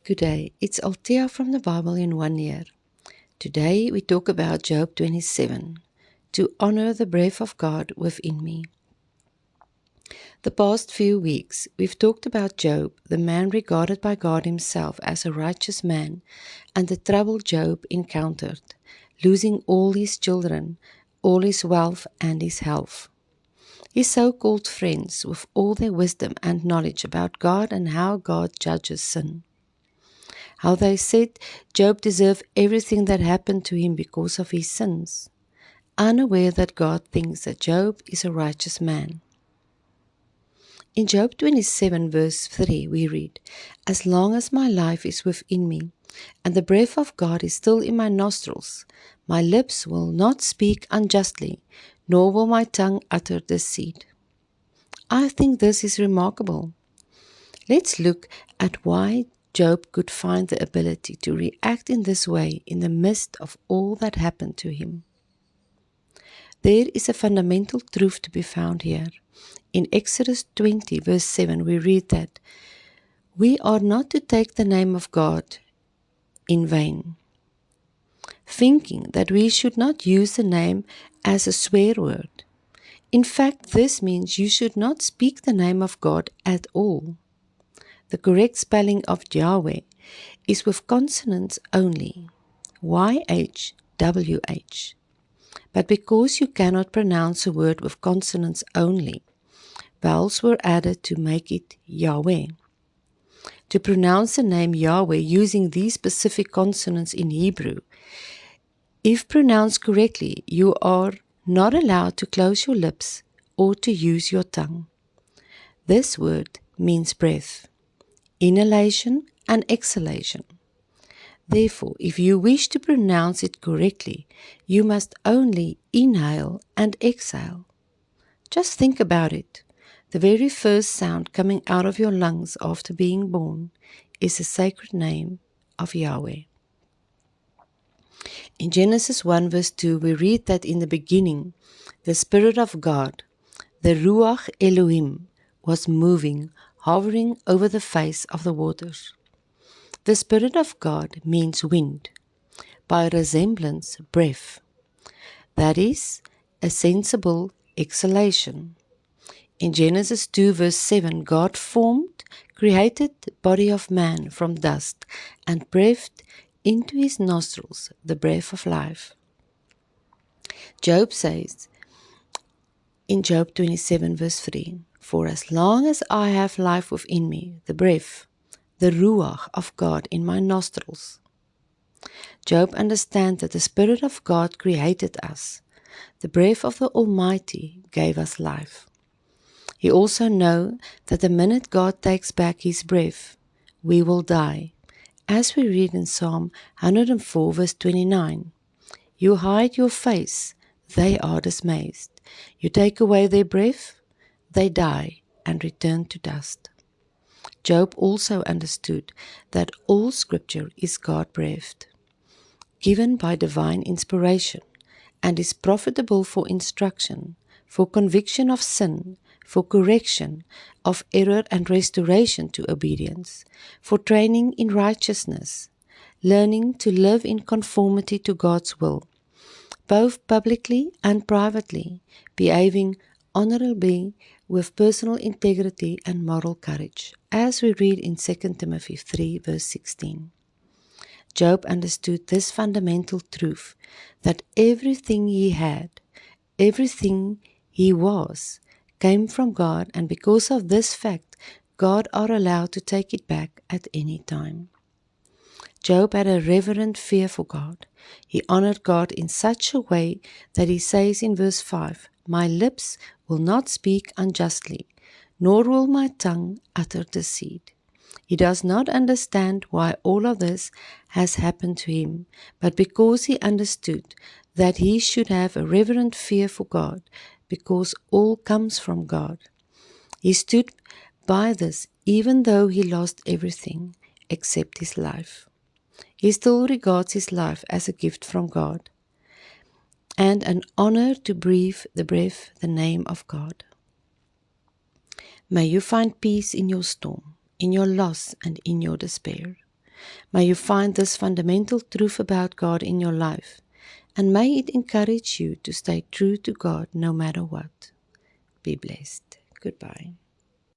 Good day, it's Althea from the Bible in 1 year. Today we talk about Job 27, to honor the breath of God within me. The past few weeks we've talked about Job, the man regarded by God himself as a righteous man, and the trouble Job encountered, losing all his children, all his wealth and his health. His so-called friends with all their wisdom and knowledge about God and how God judges sin. How they said Job deserved everything that happened to him because of his sins, unaware that God thinks that Job is a righteous man. In Job 27 verse 3 we read, "As long as my life is within me, and the breath of God is still in my nostrils, my lips will not speak unjustly, nor will my tongue utter deceit." I think this is remarkable. Let's look at why Job could find the ability to react in this way in the midst of all that happened to him. There is a fundamental truth to be found here. In Exodus 20 verse 7 we read that we are not to take the name of God in vain, thinking that we should not use the name as a swear word. In fact, this means you should not speak the name of God at all. The correct spelling of Yahweh is with consonants only, YHWH. But because you cannot pronounce a word with consonants only, vowels were added to make it Yahweh. To pronounce the name Yahweh using these specific consonants in Hebrew, if pronounced correctly, you are not allowed to close your lips or to use your tongue. This word means breath, inhalation and exhalation. Therefore, if you wish to pronounce it correctly, you must only inhale and exhale. Just think about it. The very first sound coming out of your lungs after being born is the sacred name of Yahweh. In Genesis 1 verse 2 we read that in the beginning, the Spirit of God, the Ruach Elohim, was moving, hovering over the face of the waters. The Spirit of God means wind, by resemblance, breath. That is, a sensible exhalation. In Genesis 2 verse 7, God created the body of man from dust and breathed into his nostrils the breath of life. Job says in Job 27 verse 3, "For as long as I have life within me, the breath, the Ruach of God in my nostrils." Job understands that the Spirit of God created us. The breath of the Almighty gave us life. He also knows that the minute God takes back his breath, we will die. As we read in Psalm 104 verse 29, "You hide your face, they are dismayed. You take away their breath, they die and return to dust." Job also understood that all Scripture is God-breathed, given by divine inspiration, and is profitable for instruction, for conviction of sin, for correction of error and restoration to obedience, for training in righteousness, learning to live in conformity to God's will, both publicly and privately, behaving honorably with personal integrity and moral courage, as we read in 2 Timothy 3 verse 16. Job understood this fundamental truth, that everything he had, everything he was, came from God, and because of this fact, God are allowed to take it back at any time. Job had a reverent fear for God. He honored God in such a way that he says in verse 5, "My lips will not speak unjustly, nor will my tongue utter deceit." He does not understand why all of this has happened to him, but because he understood that he should have a reverent fear for God, because all comes from God. He stood by this even though he lost everything except his life. He still regards his life as a gift from God and an honor to breathe the name of God. May you find peace in your storm, in your loss and in your despair. May you find this fundamental truth about God in your life, and may it encourage you to stay true to God no matter what. Be blessed. Goodbye.